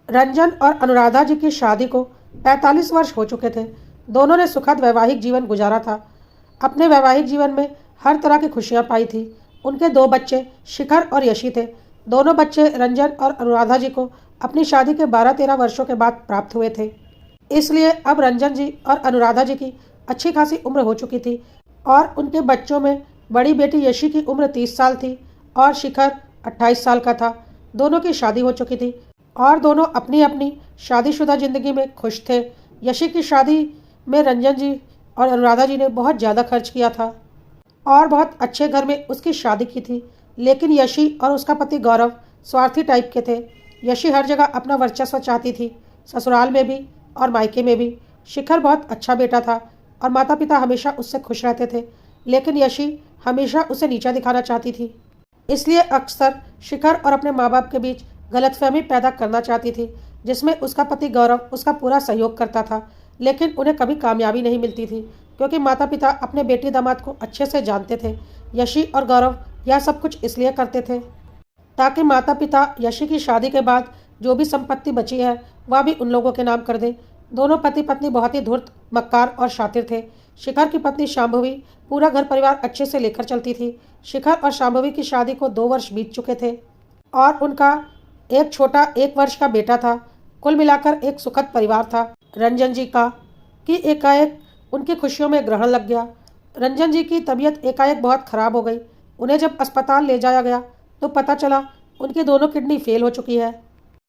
रंजन और अनुराधा जी की शादी को 45 वर्ष हो चुके थे। दोनों ने सुखद वैवाहिक जीवन गुजारा था। अपने वैवाहिक जीवन में हर तरह की खुशियां पाई थी। उनके दो बच्चे शिखर और यशी थे। दोनों बच्चे रंजन और अनुराधा जी को अपनी शादी के 12-13 वर्षों के बाद प्राप्त हुए थे। इसलिए अब रंजन जी और अनुराधा जी की अच्छी खासी उम्र हो चुकी थी और उनके बच्चों में बड़ी बेटी यशी की उम्र 30 साल थी और शिखर 28 साल का था। दोनों की शादी हो चुकी थी और दोनों अपनी अपनी शादीशुदा जिंदगी में खुश थे। यशी की शादी में रंजन जी और अनुराधा जी ने बहुत ज़्यादा खर्च किया था और बहुत अच्छे घर में उसकी शादी की थी। लेकिन यशी और उसका पति गौरव स्वार्थी टाइप के थे। यशी हर जगह अपना वर्चस्व चाहती थी, ससुराल में भी और मायके में भी। शिखर बहुत अच्छा बेटा था और माता पिता हमेशा उससे खुश रहते थे, लेकिन यशी हमेशा उसे नीचा दिखाना चाहती थी। इसलिए अक्सर शिखर और अपने माँ बाप के बीच गलतफहमी पैदा करना चाहती थी, जिसमें उसका पति गौरव उसका पूरा सहयोग करता था। लेकिन उन्हें कभी कामयाबी नहीं मिलती थी, क्योंकि माता पिता अपने बेटी दामाद को अच्छे से जानते थे। यशी और गौरव यह सब कुछ इसलिए करते थे ताकि माता पिता यशी की शादी के बाद जो भी संपत्ति बची है वह भी उन लोगों के नाम कर दें। दोनों पति पत्नी बहुत ही धूर्त, मक्कार और शातिर थे। शिखर की पत्नी शांभवी पूरा घर परिवार अच्छे से लेकर चलती थी। शिखर और शांभवी की शादी को 2 वर्ष बीत चुके थे और उनका एक छोटा 1 वर्ष का बेटा था। कुल मिलाकर एक सुखद परिवार था। रंजन जी का कि एकाएक उनकी खुशियों में ग्रहण लग गया। रंजन जी की तबीयत एकाएक बहुत खराब हो गई। उन्हें जब अस्पताल ले जाया गया तो पता चला उनकी दोनों किडनी फेल हो चुकी है।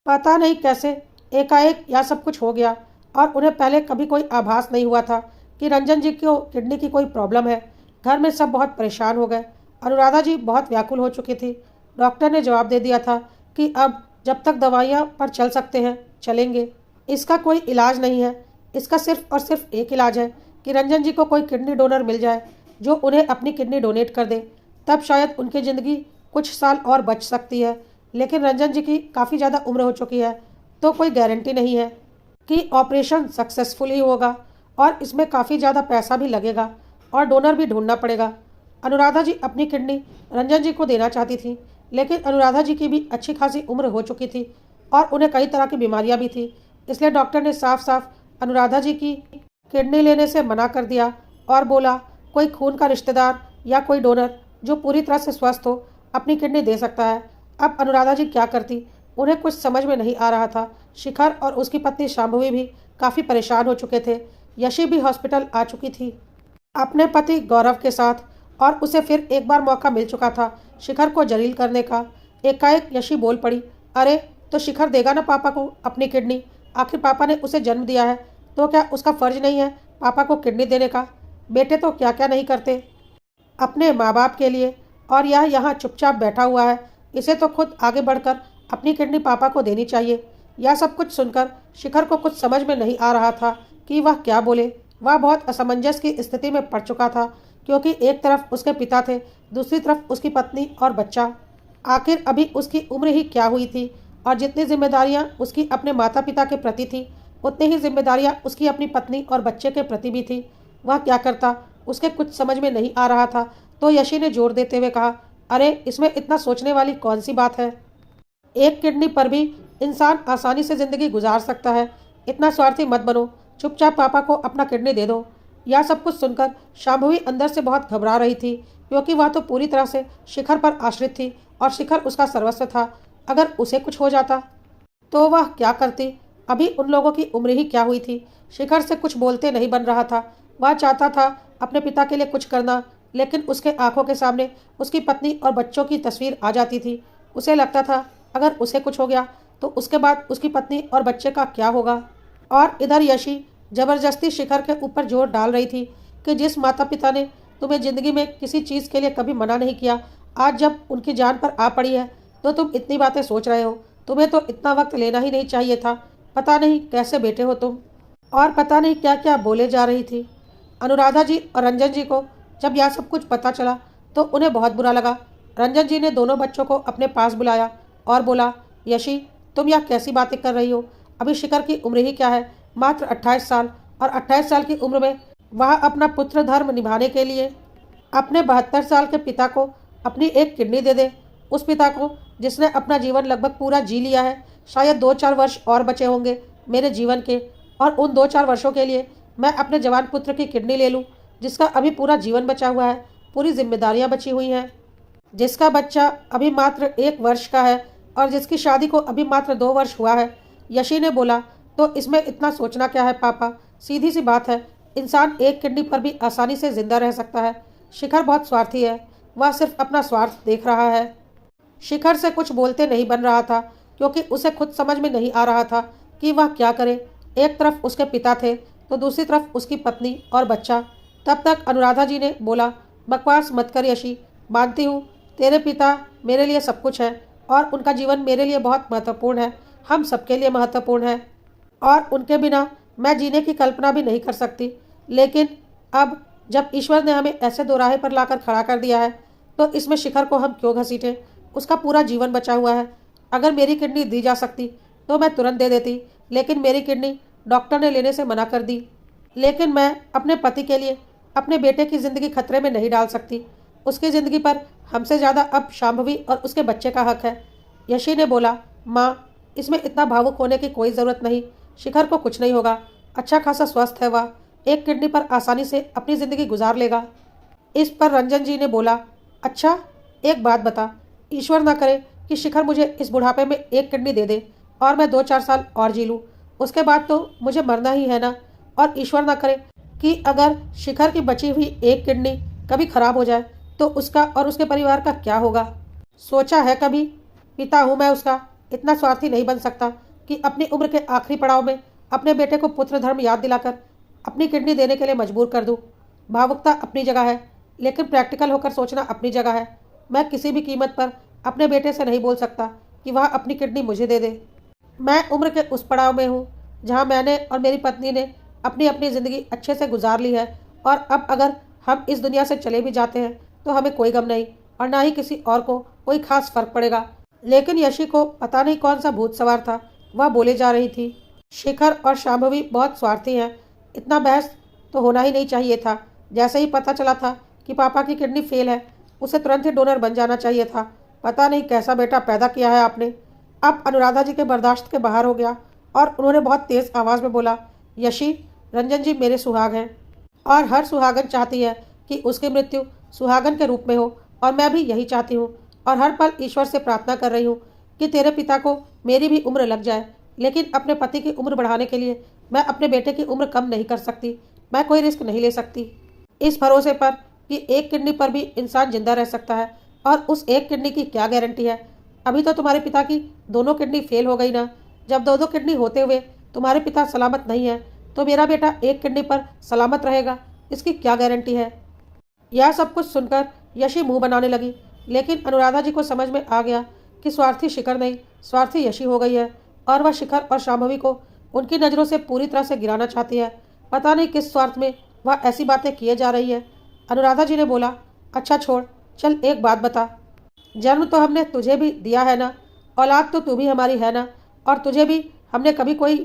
पता नहीं कैसे एकाएक यह सब कुछ हो गया और उन्हें पहले कभी कोई आभास नहीं हुआ था कि रंजन जी को किडनी की कोई प्रॉब्लम है। घर में सब बहुत परेशान हो गए। अनुराधा जी बहुत व्याकुल हो चुकी थी। डॉक्टर ने जवाब दे दिया था कि अब जब तक दवाइयाँ पर चल सकते हैं चलेंगे, इसका कोई इलाज नहीं है। इसका सिर्फ और सिर्फ एक इलाज है कि रंजन जी को कोई किडनी डोनर मिल जाए जो उन्हें अपनी किडनी डोनेट कर दे, तब शायद उनकी ज़िंदगी कुछ साल और बच सकती है। लेकिन रंजन जी की काफ़ी ज़्यादा उम्र हो चुकी है, तो कोई गारंटी नहीं है कि ऑपरेशन सक्सेसफुली होगा और इसमें काफ़ी ज़्यादा पैसा भी लगेगा और डोनर भी ढूंढना पड़ेगा। अनुराधा जी अपनी किडनी रंजन जी को देना चाहती थी, लेकिन अनुराधा जी की भी अच्छी खासी उम्र हो चुकी थी और उन्हें कई तरह की बीमारियां भी थी। इसलिए डॉक्टर ने साफ साफ अनुराधा जी की किडनी लेने से मना कर दिया और बोला कोई खून का रिश्तेदार या कोई डोनर जो पूरी तरह से स्वस्थ हो अपनी किडनी दे सकता है। अब अनुराधा जी क्या करती, उन्हें कुछ समझ में नहीं आ रहा था। शिखर और उसकी पत्नी शांभवी भी काफ़ी परेशान हो चुके थे। यशी भी हॉस्पिटल आ चुकी थी अपने पति गौरव के साथ और उसे फिर एक बार मौका मिल चुका था शिखर को जलील करने का। एकाएक यशी बोल पड़ी, अरे तो शिखर देगा ना पापा को अपनी किडनी? आखिर पापा ने उसे जन्म दिया है, तो क्या उसका फर्ज नहीं है पापा को किडनी देने का? बेटे तो क्या क्या नहीं करते अपने माँ बाप के लिए, और यह यहाँ चुपचाप बैठा हुआ है। इसे तो खुद आगे बढ़कर अपनी किडनी पापा को देनी चाहिए। यह सब कुछ सुनकर शिखर को कुछ समझ में नहीं आ रहा था कि वह क्या बोले। वह बहुत असमंजस की स्थिति में पड़ चुका था, क्योंकि एक तरफ उसके पिता थे, दूसरी तरफ उसकी पत्नी और बच्चा। आखिर अभी उसकी उम्र ही क्या हुई थी, और जितनी जिम्मेदारियां उसकी अपने माता पिता के प्रति थी उतनी ही जिम्मेदारियां उसकी अपनी पत्नी और बच्चे के प्रति भी थी। वह क्या करता उसके कुछ समझ में नहीं आ रहा था। तो यशी ने जोर देते हुए कहा, अरे इसमें इतना सोचने वाली कौन सी बात है? एक किडनी पर भी इंसान आसानी से ज़िंदगी गुजार सकता है। इतना स्वार्थी मत बनो, चुपचाप पापा को अपना किडनी दे दो। यह सब कुछ सुनकर शांभवी अंदर से बहुत घबरा रही थी, क्योंकि वह तो पूरी तरह से शिखर पर आश्रित थी और शिखर उसका सर्वस्व था। अगर उसे कुछ हो जाता तो वह क्या करती? अभी उन लोगों की उम्र ही क्या हुई थी। शिखर से कुछ बोलते नहीं बन रहा था। वह चाहता था अपने पिता के लिए कुछ करना, लेकिन उसके आंखों के सामने उसकी पत्नी और बच्चों की तस्वीर आ जाती थी। उसे लगता था अगर उसे कुछ हो गया तो उसके बाद उसकी पत्नी और बच्चे का क्या होगा। और इधर यशी जबरदस्ती शिखर के ऊपर जोर डाल रही थी कि जिस माता पिता ने तुम्हें ज़िंदगी में किसी चीज़ के लिए कभी मना नहीं किया, आज जब उनकी जान पर आ पड़ी है तो तुम इतनी बातें सोच रहे हो। तुम्हें तो इतना वक्त लेना ही नहीं चाहिए था। पता नहीं कैसे बेटे हो तुम। और पता नहीं क्या क्या बोले जा रही थी। अनुराधा जी और रंजन जी को जब यह सब कुछ पता चला तो उन्हें बहुत बुरा लगा। रंजन जी ने दोनों बच्चों को अपने पास बुलाया और बोला, यशी तुम यह कैसी बातें कर रही हो? अभी शिखर की उम्र ही क्या है, मात्र 28 साल, और 28 साल की उम्र में वह अपना पुत्र धर्म निभाने के लिए अपने 72 साल के पिता को अपनी एक किडनी दे दे। उस पिता को जिसने अपना जीवन लगभग पूरा जी लिया है, शायद 2-4 वर्ष और बचे होंगे मेरे जीवन के, और उन 2-4 वर्षों के लिए मैं अपने जवान पुत्र की किडनी ले लूं, जिसका अभी पूरा जीवन बचा हुआ है, पूरी जिम्मेदारियां बची हुई हैं, जिसका बच्चा अभी मात्र 1 वर्ष का है और जिसकी शादी को अभी मात्र 2 वर्ष हुआ है। यशी ने बोला, तो इसमें इतना सोचना क्या है पापा, सीधी सी बात है, इंसान एक किडनी पर भी आसानी से जिंदा रह सकता है। शिखर बहुत स्वार्थी है, वह सिर्फ अपना स्वार्थ देख रहा है। शिखर से कुछ बोलते नहीं बन रहा था, क्योंकि उसे खुद समझ में नहीं आ रहा था कि वह क्या करे। एक तरफ उसके पिता थे तो दूसरी तरफ उसकी पत्नी और बच्चा। तब तक अनुराधा जी ने बोला, बकवास मत कर यशी, मानती हूँ तेरे पिता मेरे लिए सब कुछ है और उनका जीवन मेरे लिए बहुत महत्वपूर्ण है, हम सबके लिए महत्वपूर्ण है और उनके बिना मैं जीने की कल्पना भी नहीं कर सकती। लेकिन अब जब ईश्वर ने हमें ऐसे दोराहे पर लाकर खड़ा कर दिया है, तो इसमें शिखर को हम क्यों घसीटें? उसका पूरा जीवन बचा हुआ है। अगर मेरी किडनी दी जा सकती तो मैं तुरंत दे देती, लेकिन मेरी किडनी डॉक्टर ने लेने से मना कर दी। लेकिन मैं अपने पति के लिए अपने बेटे की ज़िंदगी खतरे में नहीं डाल सकती। उसकी ज़िंदगी पर हमसे ज़्यादा अब शांभवी और उसके बच्चे का हक है। यशी ने बोला, माँ, इसमें इतना भावुक होने की कोई ज़रूरत नहीं। शिखर को कुछ नहीं होगा, अच्छा खासा स्वस्थ है वह, एक किडनी पर आसानी से अपनी ज़िंदगी गुजार लेगा। इस पर रंजन जी ने बोला, अच्छा एक बात बता, ईश्वर ना करे कि शिखर मुझे इस बुढ़ापे में एक किडनी दे दे और मैं 2-4 साल और जी लूँ, उसके बाद तो मुझे मरना ही है ना। और ईश्वर ना करे कि अगर शिखर की बची हुई एक किडनी कभी खराब हो जाए तो उसका और उसके परिवार का क्या होगा? सोचा है कभी? पिता हूँ मैं उसका, इतना स्वार्थी नहीं बन सकता कि अपनी उम्र के आखिरी पड़ाव में अपने बेटे को पुत्र धर्म याद दिलाकर अपनी किडनी देने के लिए मजबूर कर दूँ। भावुकता अपनी जगह है, लेकिन प्रैक्टिकल होकर सोचना अपनी जगह है। मैं किसी भी कीमत पर अपने बेटे से नहीं बोल सकता कि वह अपनी किडनी मुझे दे दे। मैं उम्र के उस पड़ाव में हूँ जहाँ मैंने और मेरी पत्नी ने अपनी अपनी ज़िंदगी अच्छे से गुजार ली है, और अब अगर हम इस दुनिया से चले भी जाते हैं तो हमें कोई गम नहीं और ना ही किसी और को कोई खास फर्क पड़ेगा। लेकिन यशी को पता नहीं कौन सा भूत सवार था, वह बोले जा रही थी, शिखर और शांभवी बहुत स्वार्थी हैं, इतना बहस तो होना ही नहीं चाहिए था। जैसे ही पता चला था कि पापा की किडनी फेल है, उसे तुरंत ही डोनर बन जाना चाहिए था। पता नहीं कैसा बेटा पैदा किया है आपने। अब अनुराधा जी के बर्दाश्त के बाहर हो गया और उन्होंने बहुत तेज़ आवाज़ में बोला, यशी, रंजन जी मेरे सुहाग हैं और हर सुहागन चाहती है कि उसकी मृत्यु सुहागन के रूप में हो, और मैं भी यही चाहती हूँ और हर पल ईश्वर से प्रार्थना कर रही हूँ कि तेरे पिता को मेरी भी उम्र लग जाए। लेकिन अपने पति की उम्र बढ़ाने के लिए मैं अपने बेटे की उम्र कम नहीं कर सकती। मैं कोई रिस्क नहीं ले सकती इस भरोसे पर कि एक किडनी पर भी इंसान जिंदा रह सकता है, और उस एक किडनी की क्या गारंटी है? अभी तो तुम्हारे पिता की दोनों किडनी फेल हो गई ना। जब 2-2 किडनी होते हुए तुम्हारे पिता सलामत नहीं है, तो मेरा बेटा एक किडनी पर सलामत रहेगा, इसकी क्या गारंटी है? यह सब कुछ सुनकर यशी मुंह बनाने लगी, लेकिन अनुराधा जी को समझ में आ गया कि स्वार्थी शिखर नहीं, स्वार्थी यशी हो गई है, और वह शिखर और शांभवी को उनकी नज़रों से पूरी तरह से गिराना चाहती है। पता नहीं किस स्वार्थ में वह ऐसी बातें किए जा रही है। अनुराधा जी ने बोला, अच्छा छोड़, चल एक बात बता, जन्म तो हमने तुझे भी दिया है ना, औलाद तो तू भी हमारी है ना, और तुझे भी हमने कभी कोई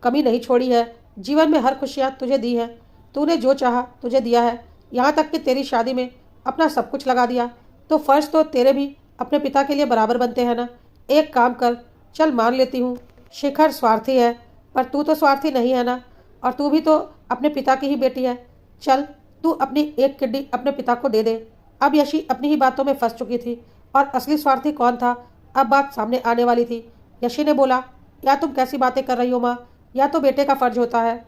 कमी नहीं छोड़ी है। जीवन में हर खुशियाँ तुझे दी हैं, तूने जो चाहा तुझे दिया है, यहाँ तक कि तेरी शादी में अपना सब कुछ लगा दिया, तो फ़र्ज तो तेरे भी अपने पिता के लिए बराबर बनते हैं ना। एक काम कर, चल मान लेती हूँ शिखर स्वार्थी है, पर तू तो स्वार्थी नहीं है ना, और तू भी तो अपने पिता की ही बेटी है। चल तू अपनी एक किडनी अपने पिता को दे दे। अब यशी अपनी ही बातों में फंस चुकी थी, और असली स्वार्थी कौन था अब बात सामने आने वाली थी। यशी ने बोला, या तुम कैसी बातें कर रही हो माँ, या तो बेटे का फ़र्ज होता है।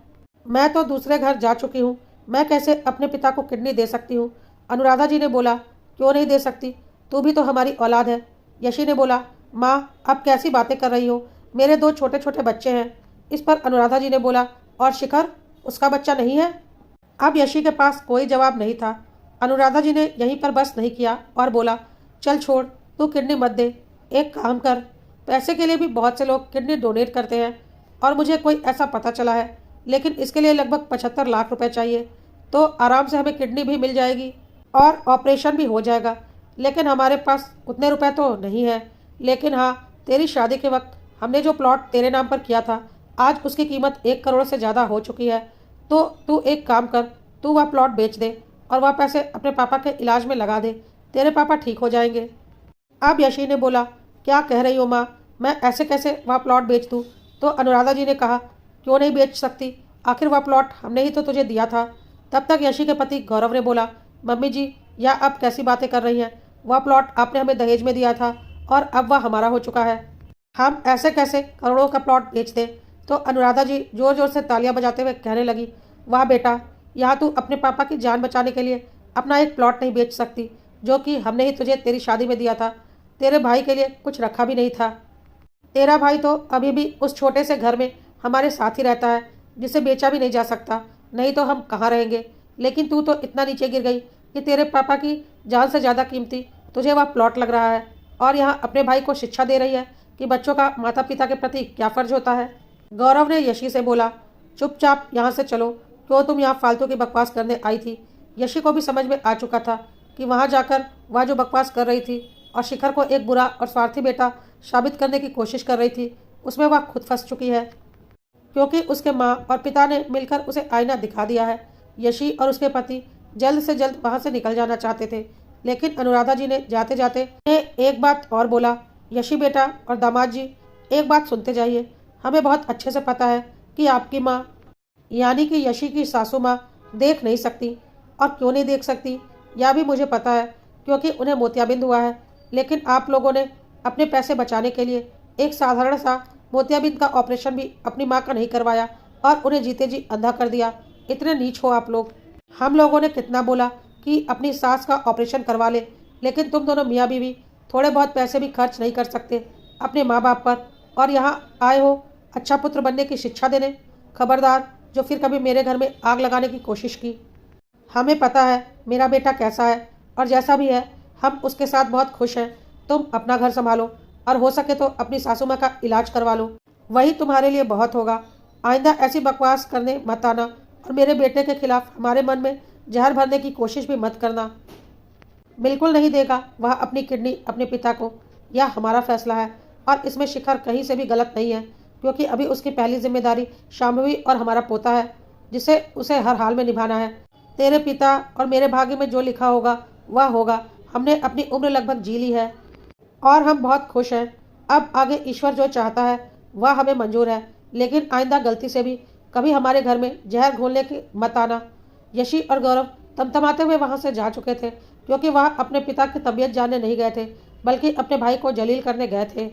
मैं तो दूसरे घर जा चुकी हूँ, मैं कैसे अपने पिता को किडनी दे सकती हूँ? अनुराधा जी ने बोला, क्यों नहीं दे सकती, तू भी तो हमारी औलाद है। यशी ने बोला, माँ अब कैसी बातें कर रही हो, मेरे 2 छोटे छोटे बच्चे हैं। इस पर अनुराधा जी ने बोला, और शिखर उसका बच्चा नहीं है? अब यशी के पास कोई जवाब नहीं था। अनुराधा जी ने यहीं पर बस नहीं किया और बोला, चल छोड़, तू किडनी मत दे, एक काम कर, पैसे के लिए भी बहुत से लोग किडनी डोनेट करते हैं, और मुझे कोई ऐसा पता चला है, लेकिन इसके लिए लगभग 75 लाख रुपए चाहिए, तो आराम से हमें किडनी भी मिल जाएगी और ऑपरेशन भी हो जाएगा। लेकिन हमारे पास उतने रुपए तो नहीं है। लेकिन हाँ, तेरी शादी के वक्त हमने जो प्लॉट तेरे नाम पर किया था, आज उसकी कीमत 1 करोड़ से ज़्यादा हो चुकी है, तो तू एक काम कर, तू वह प्लॉट बेच दे और वह पैसे अपने पापा के इलाज में लगा दे, तेरे पापा ठीक हो जाएंगे। अब यशी ने बोला, क्या कह रही हो माँ, मैं ऐसे कैसे वह प्लॉट बेच दूँ? तो अनुराधा जी ने कहा, क्यों नहीं बेच सकती? आखिर वह प्लॉट हमने ही तो तुझे दिया था। तब तक यशी के पति गौरव ने बोला, मम्मी जी, यह अब कैसी बातें कर रही हैं? वह प्लॉट आपने हमें दहेज में दिया था और अब वह हमारा हो चुका है। हम ऐसे कैसे करोड़ों का प्लॉट बेच दें? तो अनुराधा जी जोर जोर से तालियां बजाते हुए कहने लगी, वाह बेटा, यहाँ तू अपने पापा की जान बचाने के लिए अपना एक प्लॉट नहीं बेच सकती, जो कि हमने ही तुझे तेरी शादी में दिया था। तेरे भाई के लिए कुछ रखा भी नहीं था। तेरा भाई तो अभी भी उस छोटे से घर में हमारे साथ ही रहता है, जिसे बेचा भी नहीं जा सकता, नहीं तो हम कहाँ रहेंगे। लेकिन तू तो इतना नीचे गिर गई कि तेरे पापा की जान से ज़्यादा कीमती तुझे वह प्लॉट लग रहा है, और यहाँ अपने भाई को शिक्षा दे रही है कि बच्चों का माता पिता के प्रति क्या फर्ज होता है। गौरव ने यशी से बोला, चुपचाप यहाँ से चलो, क्यों तुम यहाँ फालतू की बकवास करने आई थी? यशी को भी समझ में आ चुका था कि वहाँ जाकर वह जो बकवास कर रही थी और शिखर को एक बुरा और स्वार्थी बेटा साबित करने की कोशिश कर रही थी, उसमें वह खुद फंस चुकी है, क्योंकि उसके माँ और पिता ने मिलकर उसे आईना दिखा दिया है। यशी और उसके पति जल्द से जल्द वहाँ से निकल जाना चाहते थे, लेकिन अनुराधा जी ने जाते जाते एक बात और बोला, यशी बेटा और दामाद जी, एक बात सुनते जाइए। हमें बहुत अच्छे से पता है कि आपकी माँ यानी कि यशी की सासू माँ देख नहीं सकती, और क्यों नहीं देख सकती यह भी मुझे पता है, क्योंकि उन्हें मोतियाबिंद हुआ है। लेकिन आप लोगों ने अपने पैसे बचाने के लिए एक साधारण सा मोतियाबिंद का ऑपरेशन भी अपनी माँ का नहीं करवाया और उन्हें जीते जी अंधा कर दिया। इतने नीच हो आप लोग। हम लोगों ने कितना बोला कि अपनी सास का ऑपरेशन करवा ले, लेकिन तुम दोनों मियाँ बीवी थोड़े बहुत पैसे भी खर्च नहीं कर सकते अपने माँ बाप पर, और यहाँ आए हो अच्छा पुत्र बनने की शिक्षा देने। खबरदार जो फिर कभी मेरे घर में आग लगाने की कोशिश की। हमें पता है मेरा बेटा कैसा है, और जैसा भी है हम उसके साथ बहुत खुश हैं। तुम अपना घर संभालो और हो सके तो अपनी सासू माँ का इलाज करवा लो, वही तुम्हारे लिए बहुत होगा। आइंदा ऐसी बकवास करने मत आना, और मेरे बेटे के खिलाफ हमारे मन में जहर भरने की कोशिश भी मत करना। बिल्कुल नहीं देगा वह अपनी किडनी अपने पिता को। यह हमारा फैसला है, और इसमें शिखर कहीं से भी गलत नहीं है, क्योंकि अभी उसकी पहली जिम्मेदारी शांभवी और हमारा पोता है, जिसे उसे हर हाल में निभाना है। तेरे पिता और मेरे भाग्य में जो लिखा होगा वह होगा। हमने अपनी उम्र लगभग जी ली है और हम बहुत खुश हैं। अब आगे ईश्वर जो चाहता है वह हमें मंजूर है, लेकिन आइंदा गलती से भी कभी हमारे घर में जहर घोलने की मत आना। यशी और गौरव तमतमाते हुए वहाँ से जा चुके थे, क्योंकि वह अपने पिता की तबीयत जानने नहीं गए थे, बल्कि अपने भाई को जलील करने गए थे।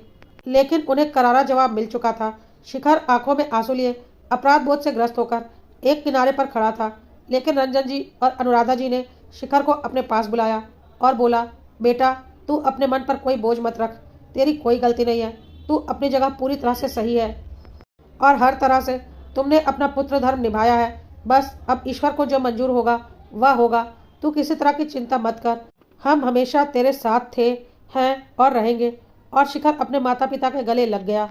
लेकिन उन्हें करारा जवाब मिल चुका था। शिखर आंखों में आंसू लिए अपराध बोध से ग्रस्त होकर एक किनारे पर खड़ा था, लेकिन रंजन जी और अनुराधा जी ने शिखर को अपने पास बुलाया और बोला, बेटा, तू अपने मन पर कोई बोझ मत रख, तेरी कोई गलती नहीं है। तू अपनी जगह पूरी तरह से सही है और हर तरह से तुमने अपना पुत्र धर्म निभाया है। बस अब ईश्वर को जो मंजूर होगा वह होगा। तू किसी तरह की चिंता मत कर, हम हमेशा तेरे साथ थे, हैं और रहेंगे। और शिखर अपने माता पिता के गले लग गया।